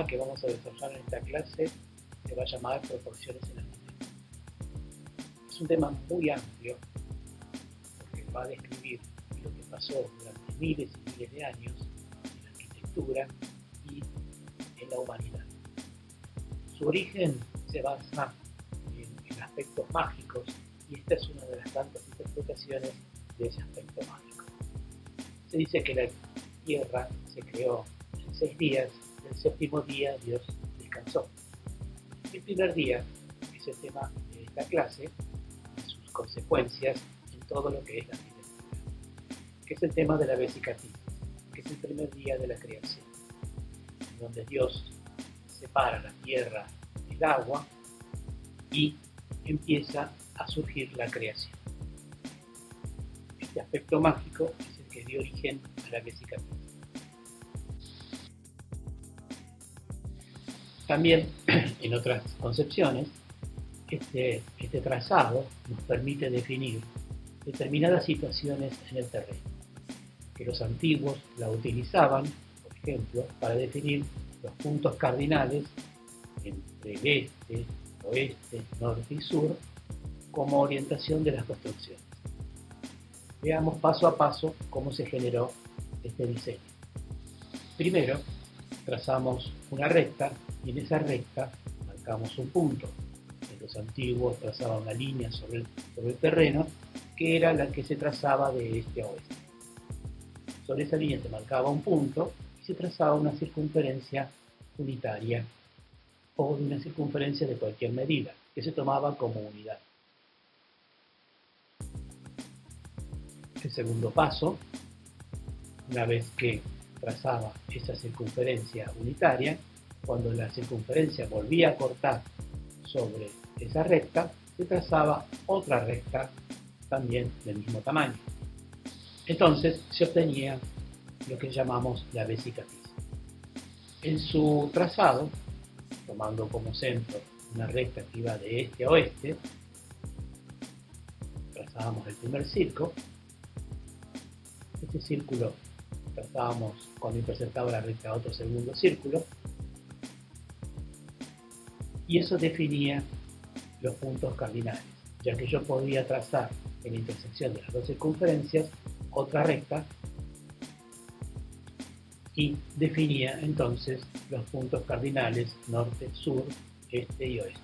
que vamos a desarrollar en esta clase se va a llamar proporciones en arquitectura. Es un tema muy amplio porque va a describir lo que pasó durante miles y miles de años en la arquitectura y en la humanidad. Su origen se basa en aspectos mágicos y esta es una de las tantas interpretaciones de ese aspecto mágico. Se dice que la Tierra se creó en 6 días y el séptimo día Dios descansó. El primer día es el tema de esta clase y sus consecuencias en todo lo que es la arquitectura, que es el tema de la vesicatis, que es el primer día de la creación, donde Dios separa la tierra del agua y empieza a surgir la creación. Este aspecto mágico es el que dio origen a la vesicatis. También, en otras concepciones, este trazado nos permite definir determinadas situaciones en el terreno, que los antiguos la utilizaban, por ejemplo, para definir los puntos cardinales entre el este, oeste, norte y sur como orientación de las construcciones. Veamos paso a paso cómo se generó este diseño. Primero, trazamos una recta y en esa recta marcamos un punto. Los antiguos trazaban una línea sobre el terreno que era la que se trazaba de este a oeste. Sobre esa línea se marcaba un punto y se trazaba una circunferencia unitaria o una circunferencia de cualquier medida que se tomaba como unidad. El segundo paso, una vez que trazaba esa circunferencia unitaria, cuando la circunferencia volvía a cortar sobre esa recta, se trazaba otra recta también del mismo tamaño. Entonces se obtenía lo que llamamos la vesicatis. En su trazado, tomando como centro una recta que iba de este a oeste, trazábamos el primer círculo. Este círculo trazábamos cuando intersectaba la recta otro segundo círculo, y eso definía los puntos cardinales, ya que yo podía trazar en la intersección de las dos circunferencias otra recta y definía entonces los puntos cardinales norte, sur, este y oeste.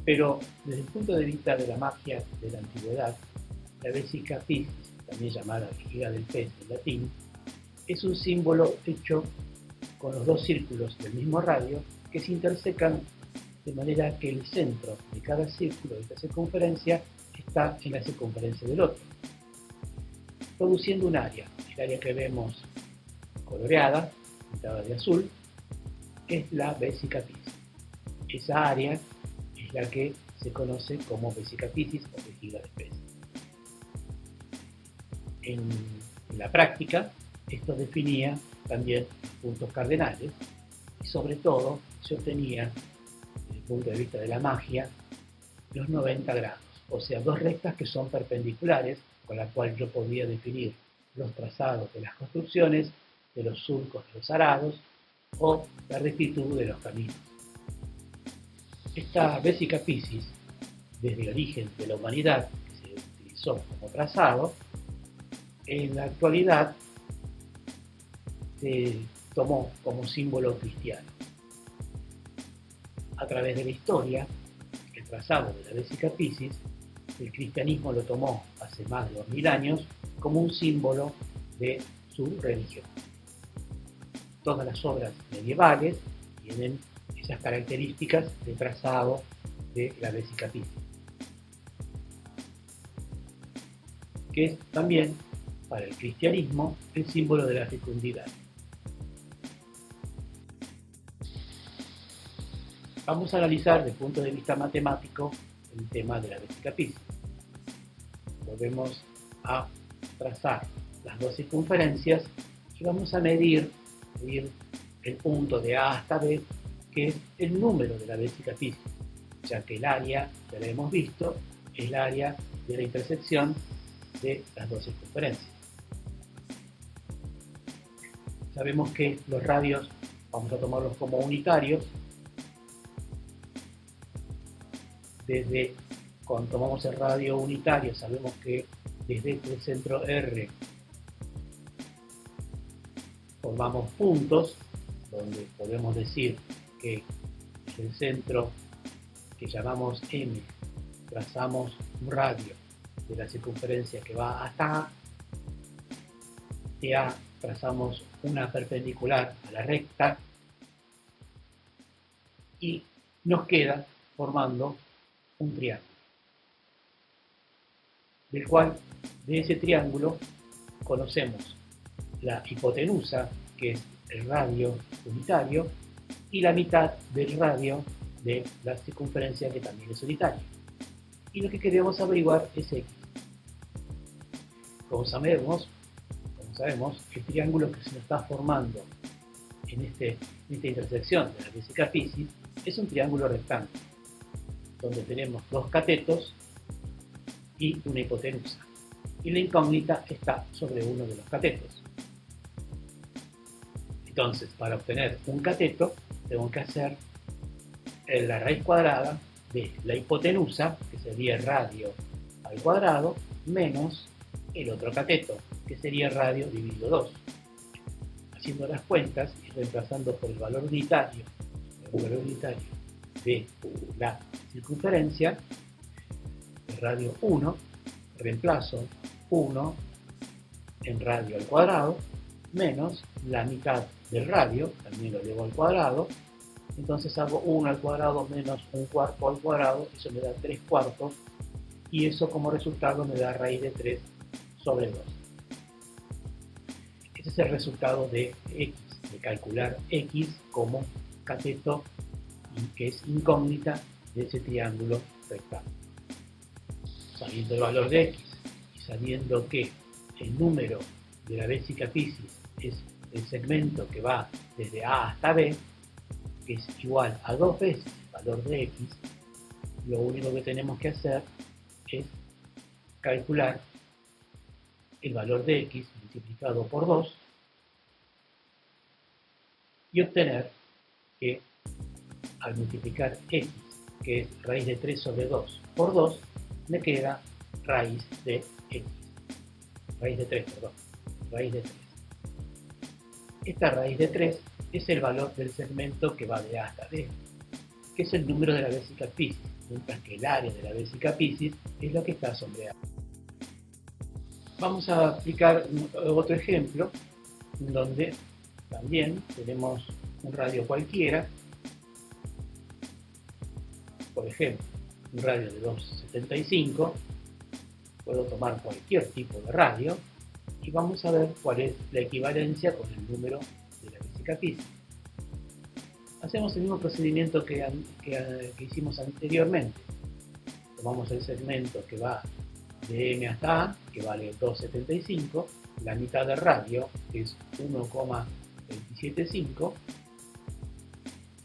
Pero desde el punto de vista de la magia de la antigüedad, la vesicatis, también llamada vejiga del pez en latín, es un símbolo hecho con los dos círculos del mismo radio que se intersecan de manera que el centro de cada círculo de esta circunferencia está en la circunferencia del otro, produciendo un área. El área que vemos coloreada, pintada de azul, es la vesicatis. Esa área es la que se conoce como vesicatis o vejiga del pez. En la práctica, esto definía también los puntos cardinales y sobre todo se obtenía, desde el punto de vista de la magia, los 90 grados, o sea, dos rectas que son perpendiculares, con la cual yo podía definir los trazados de las construcciones, de los surcos de los arados o la rectitud de los caminos. Esta vesicatis, desde el origen de la humanidad, que se utilizó como trazado, en la actualidad se tomó como símbolo cristiano. A través de la historia, el trazado de la vesicatis, el cristianismo lo tomó hace más de 2000 años como un símbolo de su religión. Todas las obras medievales tienen esas características de trazado de la vesicatis, que es también para el cristianismo el símbolo de la fecundidad. Vamos a analizar desde el punto de vista matemático el tema de la vesicatis. Volvemos a trazar las dos circunferencias y vamos a medir el punto de A hasta B, que es el número de la vesicatis, ya que el área, ya lo hemos visto, es el área de la intersección de las dos circunferencias. Sabemos que los radios vamos a tomarlos como unitarios. Desde cuando tomamos el radio unitario, sabemos que desde este centro R formamos puntos, donde podemos decir que el centro que llamamos M, trazamos un radio de la circunferencia que va hasta A, de A trazamos una perpendicular a la recta y nos queda formando un triángulo, del cual de ese triángulo conocemos la hipotenusa, que es el radio unitario, y la mitad del radio de la circunferencia, que también es unitaria. Y lo que queremos averiguar es X. Como sabemos, el triángulo que se nos está formando en esta intersección de la vesica Piscis es un triángulo rectángulo, donde tenemos dos catetos y una hipotenusa. Y la incógnita está sobre uno de los catetos. Entonces, para obtener un cateto, tengo que hacer la raíz cuadrada de la hipotenusa, que sería radio al cuadrado, menos el otro cateto, que sería radio dividido 2. Haciendo las cuentas y reemplazando por el valor unitario de la circunferencia, el radio 1, reemplazo 1 en radio al cuadrado, menos la mitad del radio, también lo llevo al cuadrado, entonces hago 1 al cuadrado menos 1/4 al cuadrado, eso me da 3/4, y eso como resultado me da raíz de 3 sobre 2. Ese es el resultado de X, de calcular X como cateto, que es incógnita de ese triángulo rectángulo. Sabiendo el valor de X y sabiendo que el número de la vesica Piscis es el segmento que va desde A hasta B, que es igual a 2 veces el valor de X, lo único que tenemos que hacer es calcular el valor de X multiplicado por 2 y obtener que al multiplicar X, que es raíz de 3 sobre 2 por 2, me queda raíz de X. Raíz de 3, perdón. Raíz de 3. Esta raíz de 3 es el valor del segmento que va de A hasta B, que es el número de la vesica Piscis, mientras que el área de la vesica Piscis es lo que está sobre A. Vamos a aplicar otro ejemplo, donde también tenemos un radio cualquiera, por ejemplo, un radio de 2,75, puedo tomar cualquier tipo de radio, y vamos a ver cuál es la equivalencia con el número de la vesica Piscis. Hacemos el mismo procedimiento que hicimos anteriormente. Tomamos el segmento que va de M hasta A, que vale 2,75, la mitad del radio, que es 1,275,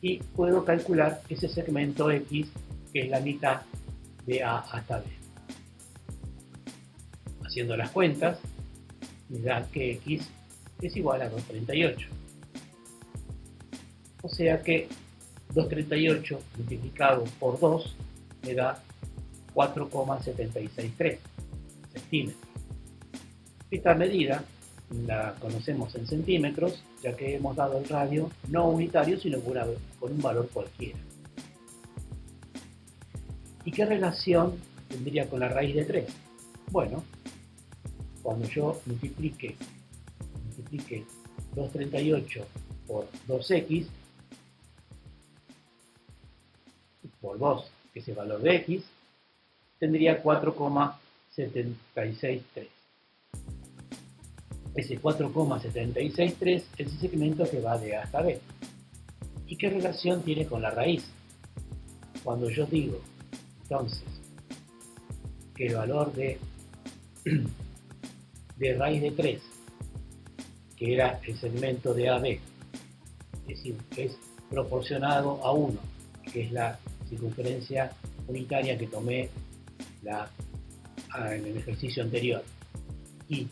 y puedo calcular ese segmento X, que es la mitad de A hasta B. Haciendo las cuentas, me da que X es igual a 238. O sea que 238 multiplicado por 2 me da 4,763 centímetros. Esta medida la conocemos en centímetros, ya que hemos dado el radio no unitario, sino con un valor cualquiera. ¿Y qué relación tendría con la raíz de 3? Bueno, cuando yo multiplique 238 por 2x por 2, que es el valor de x, tendría 4,763. Ese 4,763 es el segmento que va de A hasta B. ¿Y qué relación tiene con la raíz? Cuando yo digo, entonces, que el valor de raíz de 3, que era el segmento de AB, es proporcionado a 1, que es la circunferencia unitaria que tomé en el ejercicio anterior, y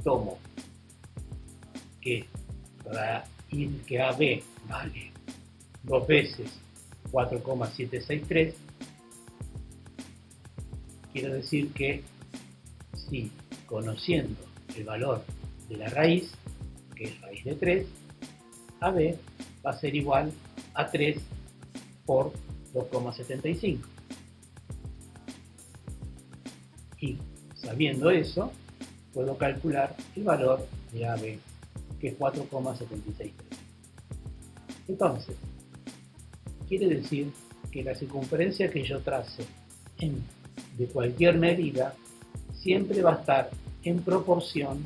tomo que y que AB vale 2 veces 4,763, quiero decir que si conociendo el valor de la raíz, que es raíz de 3, AB va a ser igual a 3 por 2,75. Y sabiendo eso, puedo calcular el valor de AB, que es 4,763. Entonces, quiere decir que la circunferencia que yo trace de cualquier medida siempre va a estar en proporción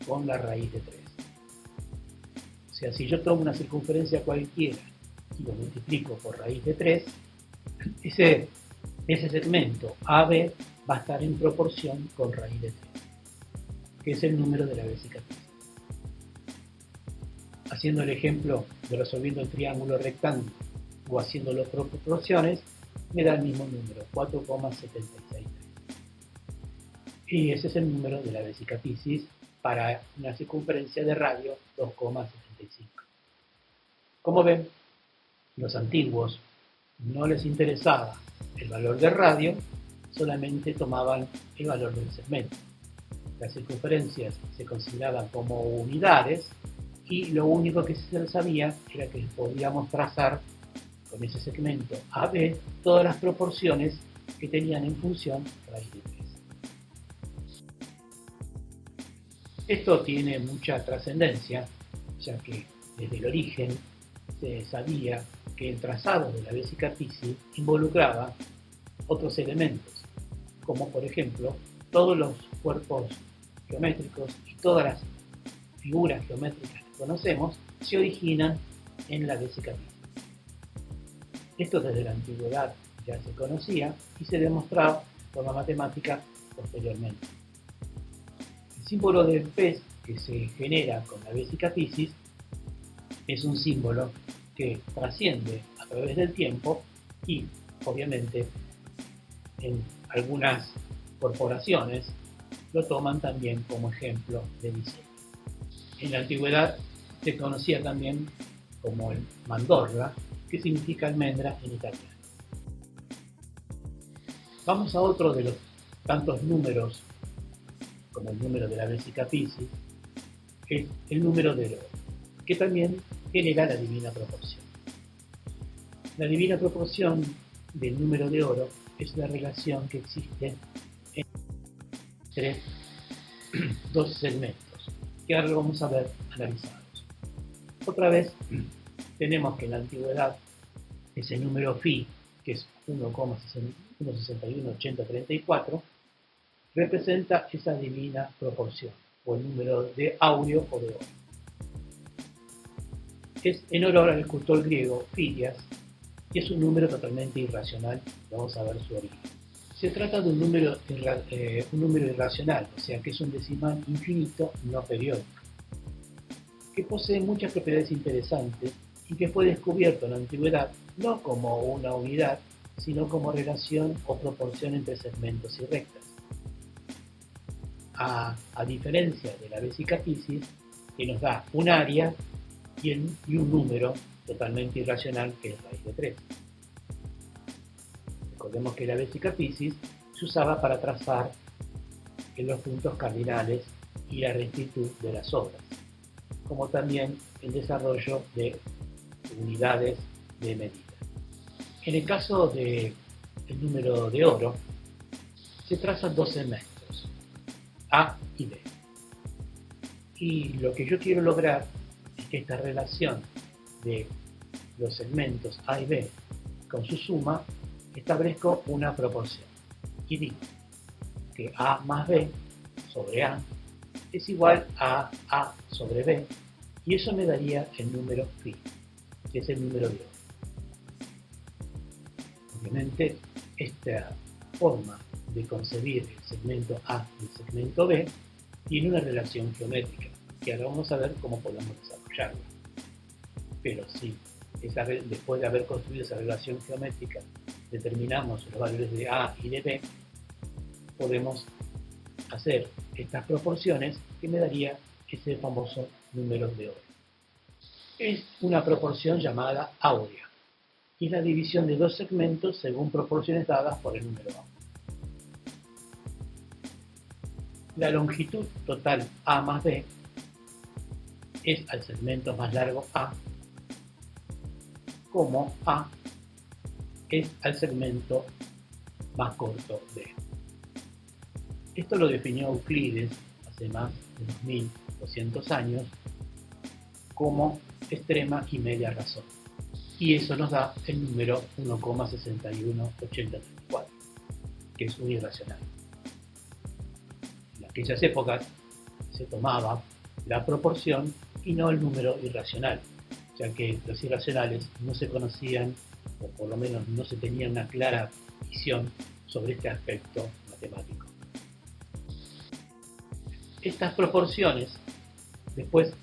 con la raíz de 3. O sea, si yo tomo una circunferencia cualquiera y lo multiplico por raíz de 3, ese segmento AB va a estar en proporción con raíz de 3, que es el número de la vesicatriz. Haciendo el ejemplo de resolviendo el triángulo rectángulo o haciéndolo por proporciones, me da el mismo número, 4,763. Y ese es el número de la vesicatriz para una circunferencia de radio 2,75. Como ven, los antiguos no les interesaba el valor de radio, solamente tomaban el valor del segmento. Las circunferencias se consideraban como unidades y lo único que se sabía era que podíamos trazar con ese segmento AB todas las proporciones que tenían en función raíz de 3. Esto tiene mucha trascendencia, ya que desde el origen se sabía que el trazado de la vesicatriz involucraba otros elementos, como por ejemplo todos los cuerpos geométricos y todas las figuras geométricas que conocemos se originan en la vesicatriz. Esto desde la antigüedad ya se conocía y se demostraba por la matemática posteriormente. El símbolo del pez que se genera con la vesicatriz es un símbolo que trasciende a través del tiempo y, obviamente, en algunas corporaciones lo toman también como ejemplo de diseño. En la antigüedad se conocía también como el mandorla, que significa almendra en italiano. Vamos a otro de los tantos números, como el número de la vesicatriz, que es el número de oro, que también genera la divina proporción. La divina proporción del número de oro es la relación que existe entre dos segmentos, que ahora lo vamos a ver analizados. Otra vez, tenemos que en la antigüedad ese número phi, que es 1,618034, representa esa divina proporción, o el número de áureo o de oro. Es en honor al escultor griego Fidias, y es un número totalmente irracional. Vamos a ver su origen. Se trata de un número irracional, o sea que es un decimal infinito no periódico, que posee muchas propiedades interesantes y que fue descubierto en la antigüedad no como una unidad, sino como relación o proporción entre segmentos y rectas. A diferencia de la vesicatriz, que nos da un área y un número totalmente irracional, que es raíz de 3. Recordemos que la vesicatriz se usaba para trazar en los puntos cardinales y la rectitud de las obras, como también el desarrollo de unidades de medida. En el caso del número de oro, se trazan dos segmentos, A y B. Y lo que yo quiero lograr es que esta relación de los segmentos A y B con su suma establezco una proporción. Y digo que A más B sobre A es igual a A sobre B, y eso me daría el número phi, que es el número de oro. Obviamente, esta forma de concebir el segmento A y el segmento B tiene una relación geométrica, que ahora vamos a ver cómo podemos desarrollarla. Pero si después de haber construido esa relación geométrica determinamos los valores de A y de B, podemos hacer estas proporciones que me daría ese famoso número de oro. es una proporción llamada áurea, y es la división de dos segmentos según proporciones dadas por el número A. La longitud total A más B es al segmento más largo A, como A es al segmento más corto B. Esto lo definió Euclides hace más de 2200 años como extrema y media razón. Y eso nos da el número 1,61834, que es un irracional. En aquellas épocas se tomaba la proporción y no el número irracional, ya que los irracionales no se conocían, o por lo menos no se tenía una clara visión sobre este aspecto matemático. Estas proporciones después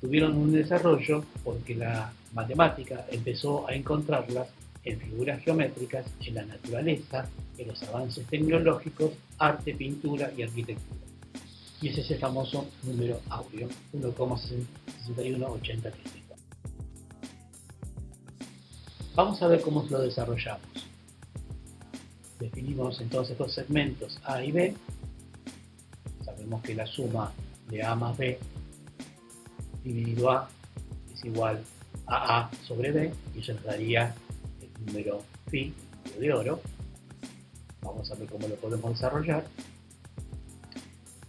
tuvieron un desarrollo porque la matemática empezó a encontrarlas en figuras geométricas, en la naturaleza, en los avances tecnológicos, arte, pintura y arquitectura. Y ese es el famoso número áureo, 1,61834. Vamos a ver cómo lo desarrollamos. Definimos entonces dos segmentos A y B. Sabemos que la suma de A más B dividido A es igual a A sobre B, y eso nos daría el número phi de oro. Vamos a ver cómo lo podemos desarrollar.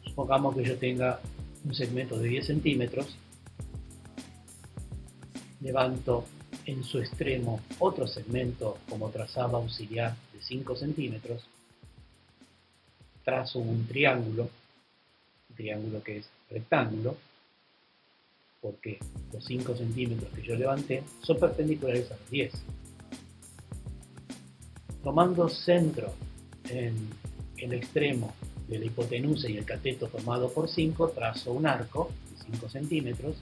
Supongamos que yo tenga un segmento de 10 centímetros, levanto en su extremo otro segmento como trazado auxiliar de 5 centímetros, trazo un triángulo que es rectángulo, porque los 5 centímetros que yo levanté son perpendiculares a los 10. Tomando centro en el extremo de la hipotenusa y el cateto formado por 5, trazo un arco de 5 centímetros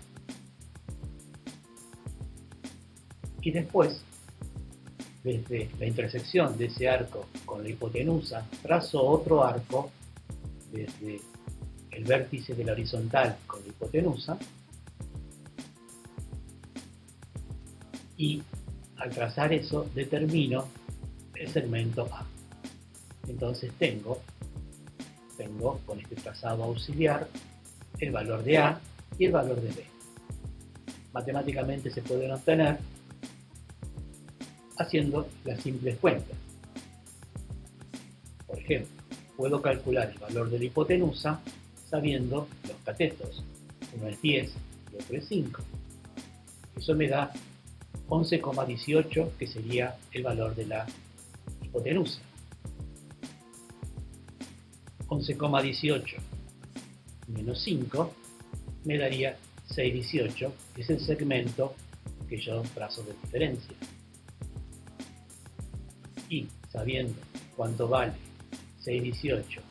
y después, desde la intersección de ese arco con la hipotenusa, trazo otro arco desde el vértice de la horizontal con la hipotenusa, y al trazar eso determino el segmento A. Entonces tengo con este trazado auxiliar el valor de A y el valor de B. Matemáticamente se pueden obtener haciendo las simples cuentas. Por ejemplo, puedo calcular el valor de la hipotenusa sabiendo los catetos. Uno es 10 y otro es 5. Eso me da 11,18, que sería el valor de la hipotenusa. 11,18 menos 5 me daría 6,18, que es el segmento que yo trazo de diferencia. Y sabiendo cuánto vale 6,18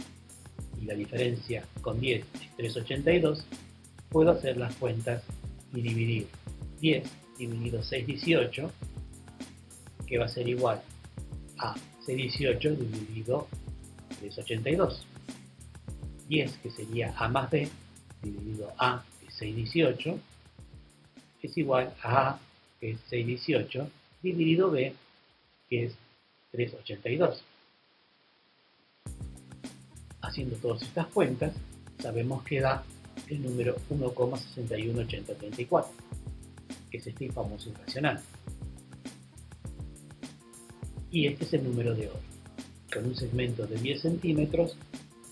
y la diferencia con 10 es 3,82, puedo hacer las cuentas y dividir 10 dividido 6,18, que va a ser igual a 6,18 dividido 3,82. 10, que sería A más B, dividido A, que es 6,18, es igual a A, que es 6,18, dividido B, que es 3,82. Haciendo todas estas cuentas, sabemos que da el número 1,61834, que es este famoso irracional. Y este es el número de oro. Con un segmento de 10 centímetros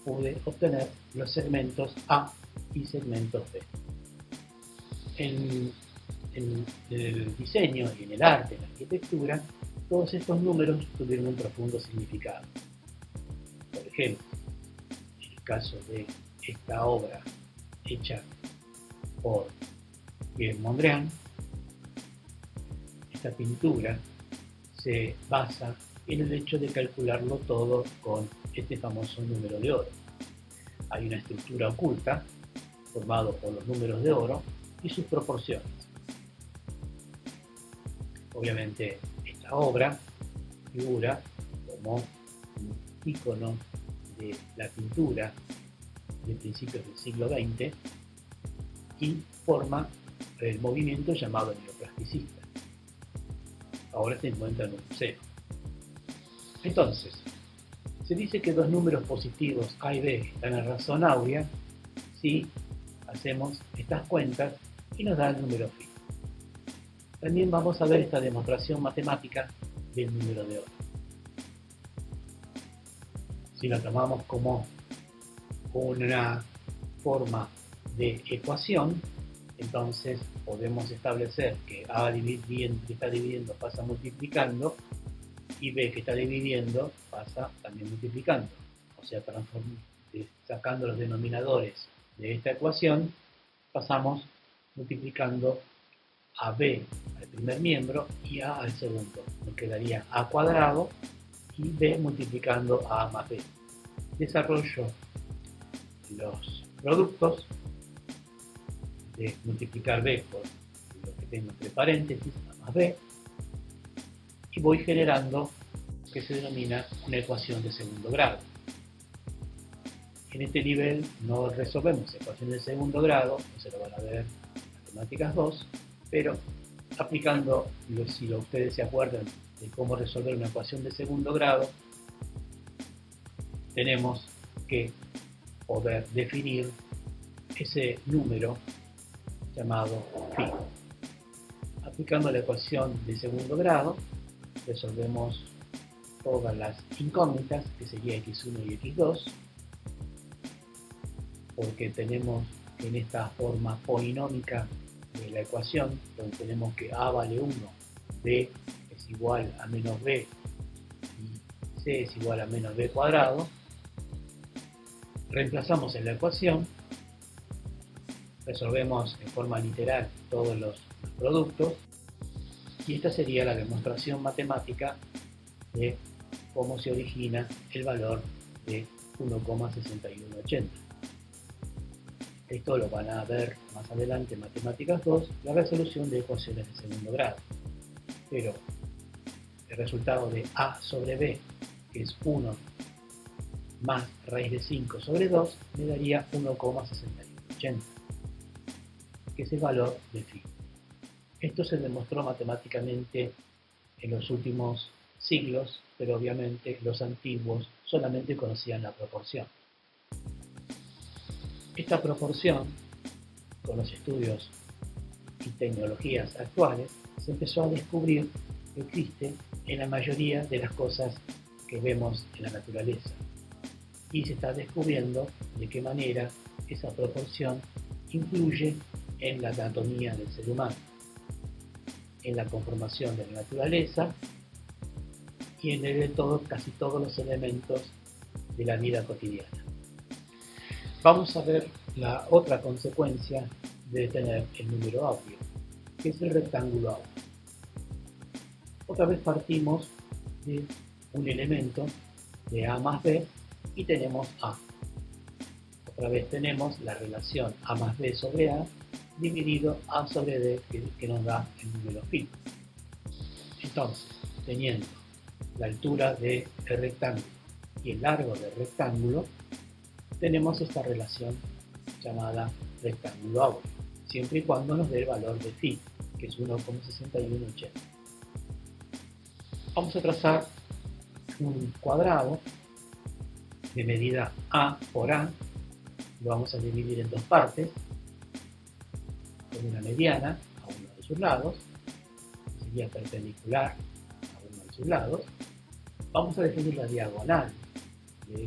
pude obtener los segmentos A y segmentos B. En el diseño y en el arte, en la arquitectura, todos estos números tuvieron un profundo significado. Por ejemplo, en el caso de esta obra hecha por Pierre Mondrian, esta pintura se basa en el hecho de calcularlo todo con este famoso número de oro. Hay una estructura oculta formada por los números de oro y sus proporciones. Obviamente esta obra figura como un ícono de la pintura de principios del siglo XX y forma el movimiento llamado neoplasticista. Ahora se encuentra en un museo. Entonces, se dice que dos números positivos A y B están en razón áurea si hacemos estas cuentas y nos da el número phi. También vamos a ver esta demostración matemática del número de oro. Si lo tomamos como una forma de ecuación, entonces podemos establecer que A que está dividiendo pasa multiplicando y B que está dividiendo pasa también multiplicando. O sea, sacando los denominadores de esta ecuación, pasamos multiplicando a B al primer miembro y A al segundo. Nos quedaría A cuadrado y B multiplicando a A más B. Desarrollo los productos de multiplicar B por lo que tengo entre paréntesis, A más B, y voy generando lo que se denomina una ecuación de segundo grado. En este nivel no resolvemos ecuaciones de segundo grado, no se lo van a ver matemáticas 2, pero aplicando, si ustedes se acuerdan de cómo resolver una ecuación de segundo grado, tenemos que poder definir ese número llamado phi. Aplicando la ecuación de segundo grado, resolvemos todas las incógnitas, que sería x1 y x2, porque tenemos que en esta forma polinómica de la ecuación, donde tenemos que a vale 1, b es igual a menos b y c es igual a menos b cuadrado, reemplazamos en la ecuación, resolvemos en forma literal todos los productos, y esta sería la demostración matemática de cómo se origina el valor de 1,6180. Esto lo van a ver más adelante en Matemáticas 2, la resolución de ecuaciones de segundo grado. Pero el resultado de A sobre B, que es 1 más raíz de 5 sobre 2, me daría 1,6180, que es el valor de phi. Esto se demostró matemáticamente en los últimos siglos, pero obviamente los antiguos solamente conocían la proporción. Esta proporción, con los estudios y tecnologías actuales, se empezó a descubrir que existe en la mayoría de las cosas que vemos en la naturaleza. Y se está descubriendo de qué manera esa proporción influye en la anatomía del ser humano, en la conformación de la naturaleza y en casi todos los elementos de la vida cotidiana. Vamos a ver la otra consecuencia de tener el número áureo, que es el rectángulo áureo. Otra vez partimos de un elemento de A más B y tenemos A. Otra vez tenemos la relación A más B sobre A dividido A sobre D, que nos da el número phi. Entonces, teniendo la altura del rectángulo y el largo del rectángulo, tenemos esta relación llamada rectángulo áureo, siempre y cuando nos dé el valor de phi, que es 1,6180. Vamos a trazar un cuadrado de medida A por A, lo vamos a dividir en dos partes, con una mediana a uno de sus lados, que sería perpendicular a uno de sus lados. Vamos a definir la diagonal de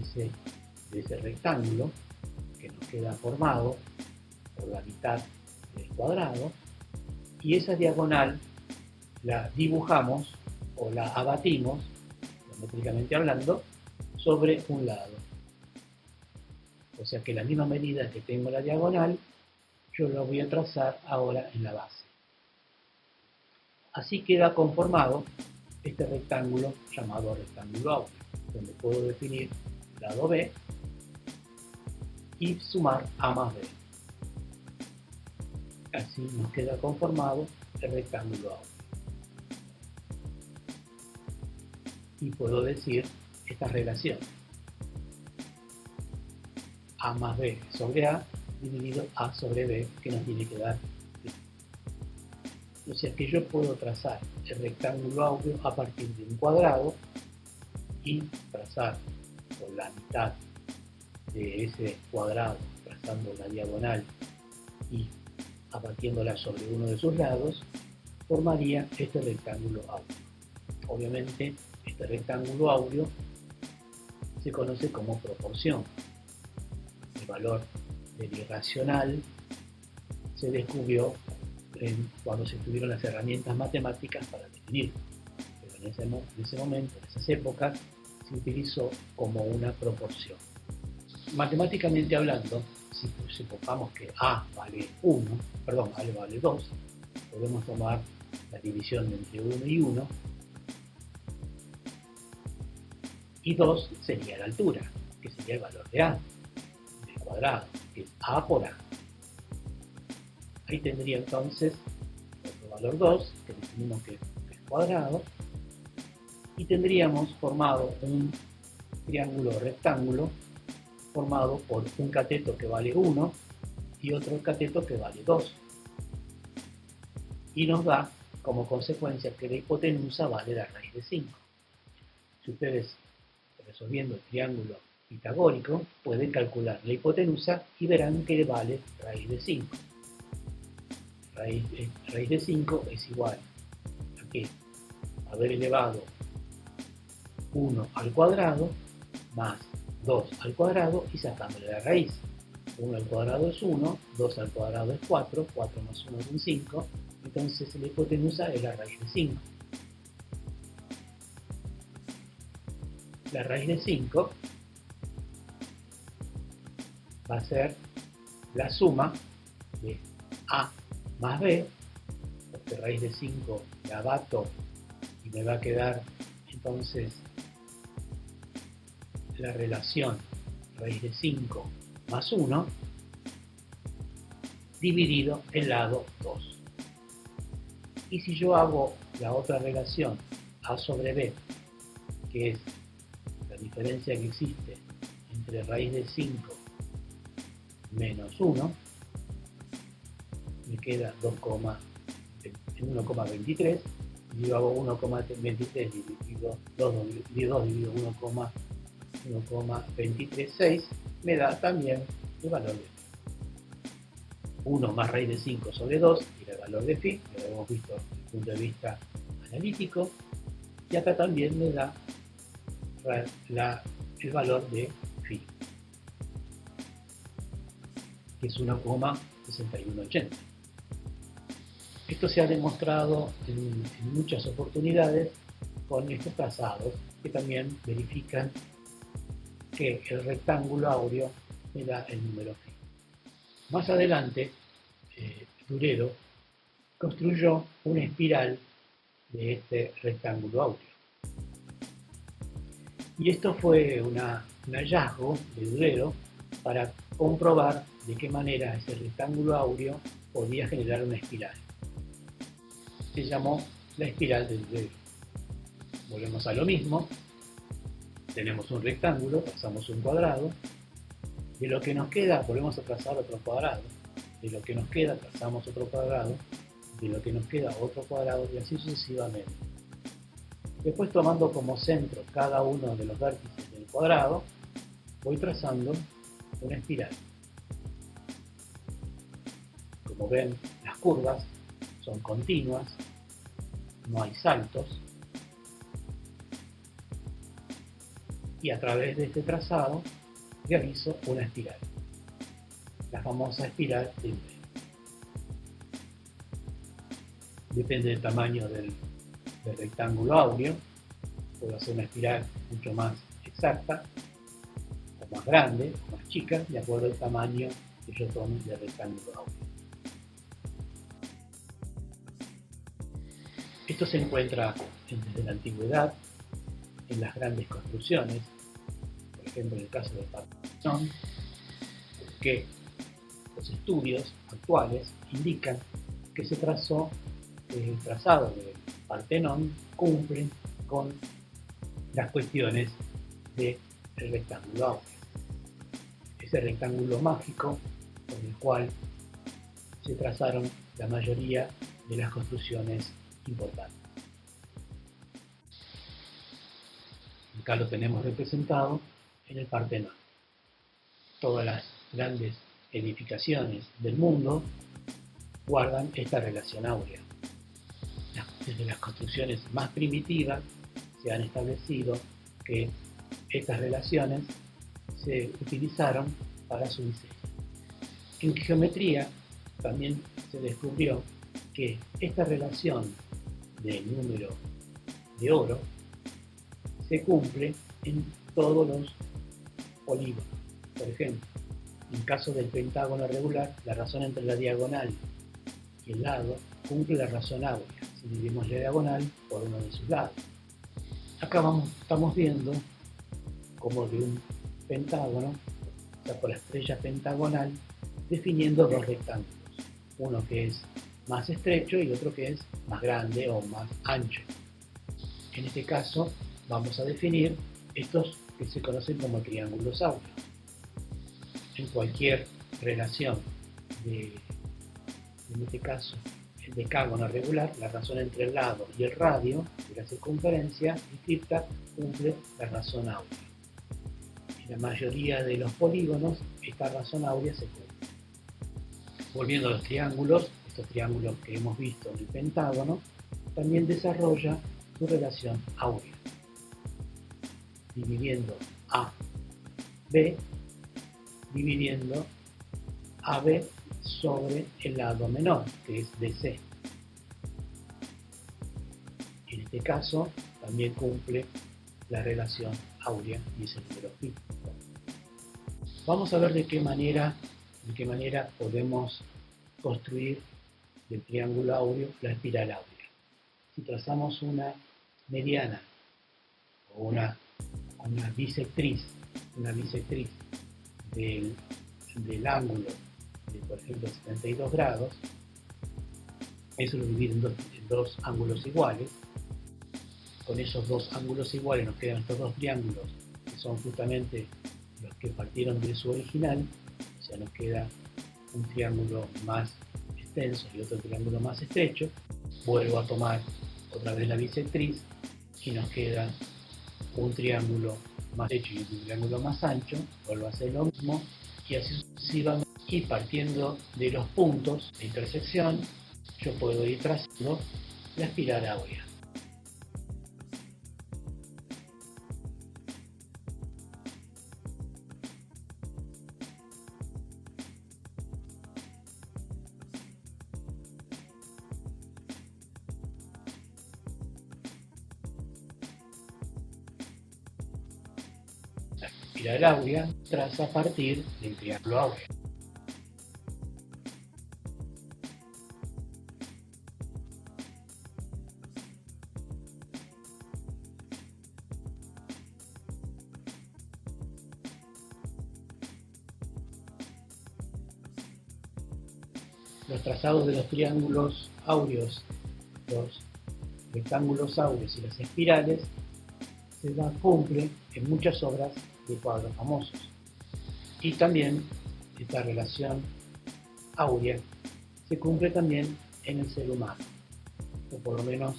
ese rectángulo que nos queda formado por la mitad del cuadrado, y esa diagonal la dibujamos o la abatimos, geométricamente hablando, sobre un lado. O sea que la misma medida que tengo la diagonal, yo la voy a trazar ahora en la base. Así queda conformado este rectángulo llamado rectángulo áureo, donde puedo definir lado B y sumar A más B. Así nos queda conformado el rectángulo áureo. Y puedo decir esta relación: A más B sobre A dividido A sobre B, que nos tiene que dar B. O sea que yo puedo trazar el rectángulo áureo a partir de un cuadrado y trazar por la mitad de ese cuadrado, trazando la diagonal y abatiéndola sobre uno de sus lados, formaría este rectángulo áureo. Obviamente, este rectángulo áureo se conoce como proporción. El valor del irracional se descubrió cuando se tuvieron las herramientas matemáticas para definirlo. Pero en ese momento, en esas épocas, se utilizó como una proporción. Matemáticamente hablando, si supongamos que A vale 1, perdón, A vale 2, podemos tomar la división entre 1 y 1, y 2 sería la altura, que sería el valor de A, del cuadrado, que es A por A. Ahí tendría entonces otro valor 2, que definimos que es cuadrado, y tendríamos formado un triángulo rectángulo formado por un cateto que vale 1 y otro cateto que vale 2. Y nos da como consecuencia que la hipotenusa vale la raíz de 5. Si ustedes, resolviendo el triángulo pitagórico, pueden calcular la hipotenusa y verán que vale raíz de 5. Raíz de 5 es igual a que haber elevado 1 al cuadrado más 2 al cuadrado y sacándole la raíz. 1 al cuadrado es 1, 2 al cuadrado es 4, 4 más 1 es 5, entonces la hipotenusa es la raíz de 5. La raíz de 5 va a ser la suma de A más B, porque raíz de 5 la abato y me va a quedar entonces la relación raíz de 5 más 1 dividido el lado 2. Y si yo hago la otra relación A sobre B, que es la diferencia que existe entre raíz de 5 menos 1, me queda 1,23, y yo hago 1,23 dividido 2 dividido 1,236, me da también el valor de phi. 1 más raíz de 5 sobre 2 y el valor de phi, que lo hemos visto desde el punto de vista analítico, y acá también me da el valor de phi, que es 1,6180. Esto se ha demostrado en muchas oportunidades con estos trazados que también verifican que el rectángulo áureo me da el número phi. Más adelante, Durero construyó una espiral de este rectángulo áureo. Y esto fue un hallazgo de Durero para comprobar de qué manera ese rectángulo áureo podía generar una espiral. Se llamó la espiral de Durero. Volvemos a lo mismo. Tenemos un rectángulo, trazamos un cuadrado. De lo que nos queda, volvemos a trazar otro cuadrado. De lo que nos queda, trazamos otro cuadrado. De lo que nos queda, otro cuadrado, y así sucesivamente. Después, tomando como centro cada uno de los vértices del cuadrado, voy trazando una espiral. Como ven, las curvas son continuas, no hay saltos, y a través de este trazado realizo una espiral, la famosa espiral de Durero. Depende del tamaño del rectángulo áureo, puedo hacer una espiral mucho más exacta, o más grande, o más chica, de acuerdo al tamaño que yo tome del rectángulo áureo. Esto se encuentra desde la antigüedad en las grandes construcciones, por ejemplo en el caso del Partenón, que los estudios actuales indican que el trazado del Partenón cumple con las cuestiones del rectángulo áureo. Ese rectángulo mágico con el cual se trazaron la mayoría de las construcciones importantes. Acá lo tenemos representado en el Partenón. Todas las grandes edificaciones del mundo guardan esta relación áurea. Desde las construcciones más primitivas se han establecido que estas relaciones se utilizaron para su diseño. En geometría también se descubrió que esta relación del número de oro se cumple en todos los polígonos. Por ejemplo, en caso del pentágono regular, la razón entre la diagonal y el lado cumple la razón áurea si dividimos la diagonal por uno de sus lados. Acá estamos viendo como de un pentágono, o sea, por la estrella pentagonal, definiendo dos rectángulos, uno que es más estrecho y otro que es más grande o más ancho. En este caso vamos a definir estos que se conocen como triángulos áureos. En cualquier relación en este caso el decágono regular, la razón entre el lado y el radio de la circunferencia descripta cumple la razón áurea. En la mayoría de los polígonos esta razón áurea se cumple. Volviendo a los triángulos, estos triángulos que hemos visto en el pentágono, también desarrolla su relación áurea, dividiendo A, B, dividiendo AB sobre el lado menor, que es DC. En este caso, también cumple la relación áurea y es el número pi. Vamos a ver de qué manera podemos construir del triángulo áureo la espiral áurea. Si trazamos una mediana o una bisectriz del ángulo de, por ejemplo, 72 grados, eso lo divide en dos ángulos iguales. Con esos dos ángulos iguales nos quedan estos dos triángulos que son justamente los que partieron de su original, o sea, nos queda un triángulo más extenso y otro triángulo más estrecho. Vuelvo a tomar otra vez la bisectriz y nos queda un triángulo más estrecho y un triángulo más ancho. Vuelvo a hacer lo mismo y así sucesivamente. Y partiendo de los puntos de intersección, yo puedo ir trazando la espiral áurea. La espiral áurea traza a partir del triángulo áureo. Los trazados de los triángulos áureos, los rectángulos áureos y las espirales se cumplen en muchas obras de cuadros famosos. Y también esta relación áurea se cumple también en el ser humano, o por lo menos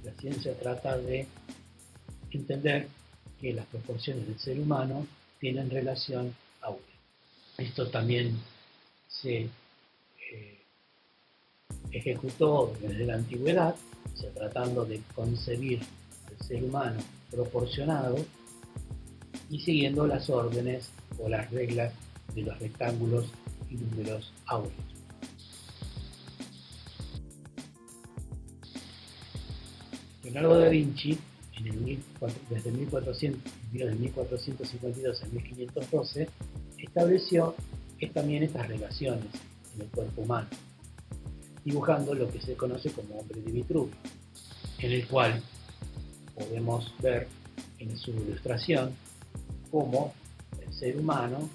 la ciencia trata de entender que las proporciones del ser humano tienen relación áurea. Esto también se ejecutó desde la antigüedad, o sea, tratando de concebir al ser humano proporcionado y siguiendo las órdenes o las reglas de los rectángulos y números áureos. Leonardo da Vinci, desde 1452 a 1512, estableció también estas relaciones en el cuerpo humano, dibujando lo que se conoce como hombre de Vitruvio, en el cual podemos ver en su ilustración cómo el ser humano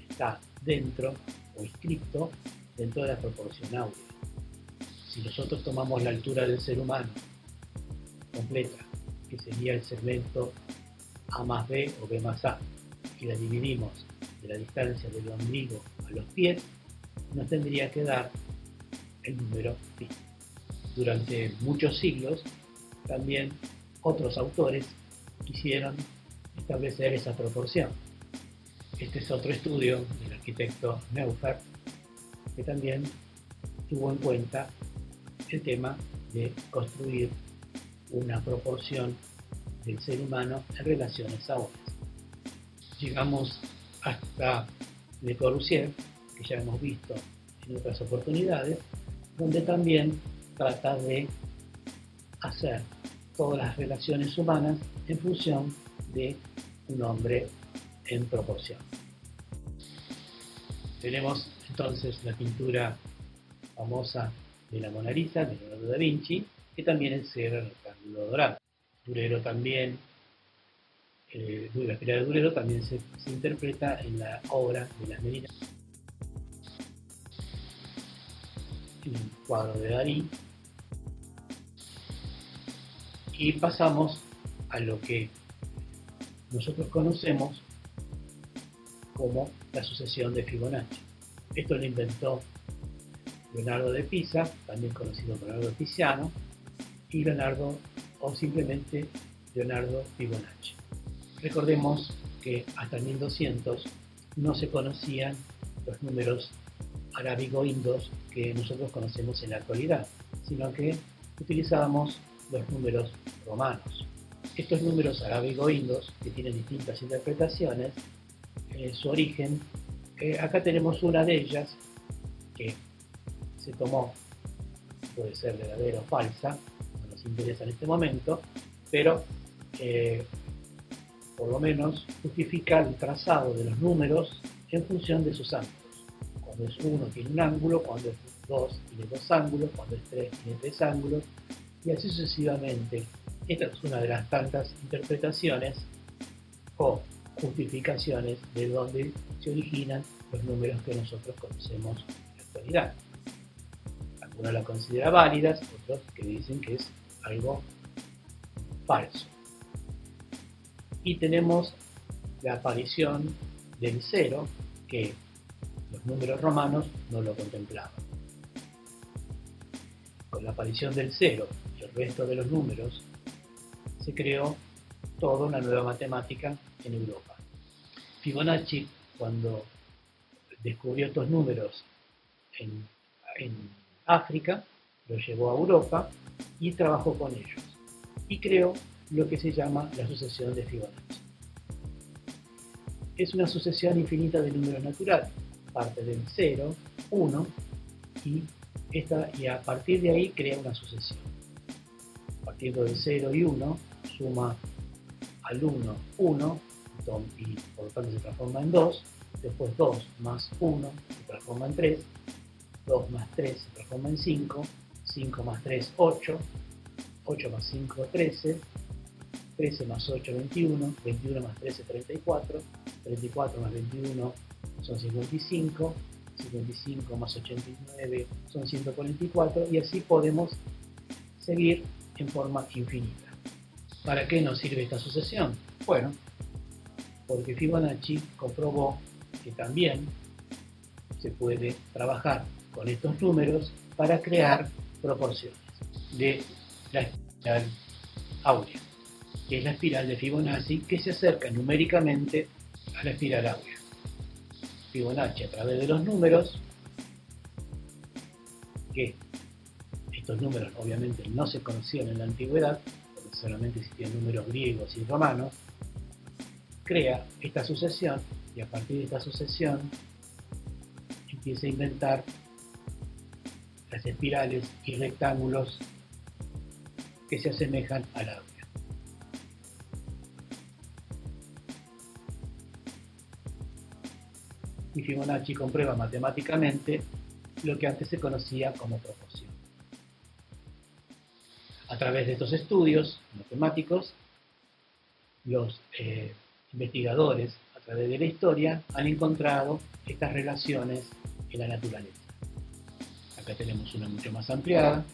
está dentro o inscrito dentro de la proporción áurea. Si nosotros tomamos la altura del ser humano completa, que sería el segmento A más B o B más A, y la dividimos de la distancia del ombligo a los pies, nos tendría que dar el número pi. durante muchos siglos, también otros autores quisieron establecer esa proporción. Este es otro estudio del arquitecto Neufert, que también tuvo en cuenta el tema de construir una proporción del ser humano en relaciones a otras. Llegamos hasta Le Corbusier, que ya hemos visto en otras oportunidades, donde también trata de hacer todas las relaciones humanas en función de un hombre en proporción. Tenemos entonces la pintura famosa de la Mona Lisa, de Leonardo da Vinci, que también es el rectángulo dorado. Durero también, la espiral de Durero también se interpreta en la obra de las Meninas, en el cuadro de Dalí. Y pasamos a lo que nosotros conocemos como la sucesión de Fibonacci. Esto lo inventó Leonardo de Pisa, también conocido como Leonardo Tiziano, y Leonardo, o simplemente Leonardo Fibonacci. Recordemos que hasta 1200 no se conocían los números arábigo-indos que nosotros conocemos en la actualidad, sino que utilizábamos los números romanos. Estos números arábigo-indos, que tienen distintas interpretaciones, su origen, acá tenemos una de ellas que se tomó, puede ser verdadera o falsa, no nos interesa en este momento, pero por lo menos justifica el trazado de los números en función de sus ángulos. Cuando es 1 tiene un ángulo, cuando es 2 tiene 2 ángulos, cuando es 3 tiene 3 ángulos, y así sucesivamente. Esta es una de las tantas interpretaciones o justificaciones de donde se originan los números que nosotros conocemos en la actualidad. Algunos la consideran válidas, otros que dicen que es algo falso. Y tenemos la aparición del cero, que los números romanos no lo contemplaban. Con la aparición del cero y el resto de los números, se creó toda una nueva matemática en Europa. Fibonacci, cuando descubrió estos números en África, los llevó a Europa y trabajó con ellos. Y creó lo que se llama la sucesión de Fibonacci. Es una sucesión infinita de números naturales. Parte del 0, 1, y a partir de ahí crea una sucesión. Partiendo del 0 y 1, suma al 1, 1, y por lo tanto se transforma en 2, después 2 más 1 se transforma en 3, 2 más 3 se transforma en 5, 5 más 3, 8, 8 más 5, 13, 13 más 8, 21, 21 más 13, 34, 34 más 21 son 55, 55 más 89 son 144, y así podemos seguir en forma infinita. ¿Para qué nos sirve esta sucesión? Bueno, porque Fibonacci comprobó que también se puede trabajar con estos números para crear proporciones de la espiral áurea, que es la espiral de Fibonacci que se acerca numéricamente a la espiral áurea. Fibonacci, a través de los números, que estos números obviamente no se conocían en la antigüedad, porque solamente existían números griegos y romanos, crea esta sucesión, y a partir de esta sucesión empieza a inventar las espirales y rectángulos que se asemejan al áurea. Y Fibonacci comprueba matemáticamente lo que antes se conocía como proporción. A través de estos estudios matemáticos, los investigadores a través de la historia han encontrado estas relaciones en la naturaleza. Acá tenemos una mucho más ampliada.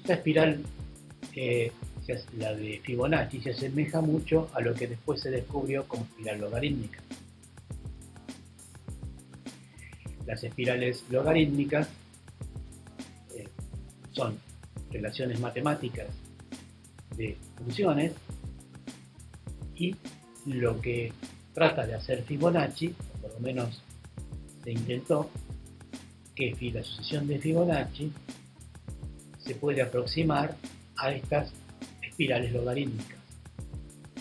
Esta espiral, la de Fibonacci, se asemeja mucho a lo que después se descubrió como espiral logarítmica. Las espirales logarítmicas son relaciones matemáticas de funciones, y lo que trata de hacer Fibonacci, o por lo menos se intentó, que la sucesión de Fibonacci se puede aproximar a estas espirales logarítmicas,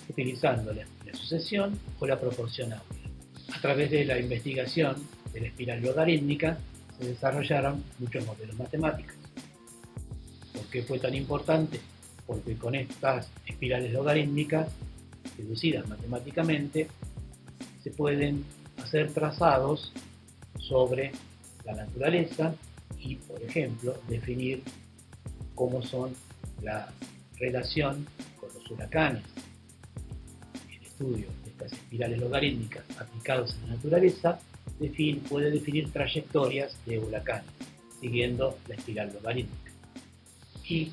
utilizando la sucesión o la proporción áurea. A través de la investigación de la espiral logarítmica se desarrollaron muchos modelos matemáticos. ¿Por qué fue tan importante? Porque con estas espirales logarítmicas, deducidas matemáticamente, se pueden hacer trazados sobre la naturaleza y, por ejemplo, definir cómo son la relación con los huracanes. El estudio de estas espirales logarítmicas aplicados en la naturaleza puede definir trayectorias de huracanes siguiendo la espiral logarítmica. Y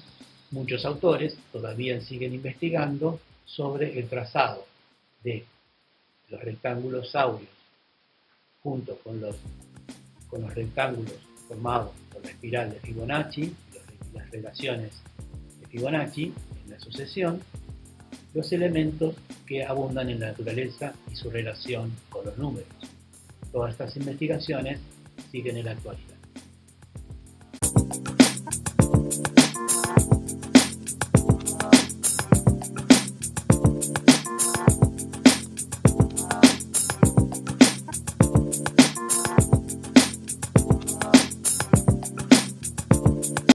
muchos autores todavía siguen investigando sobre el trazado de los rectángulos áureos junto con los rectángulos formados por la espiral de Fibonacci, las relaciones de Fibonacci en la sucesión, los elementos que abundan en la naturaleza y su relación con los números. Todas estas investigaciones siguen en la actualidad.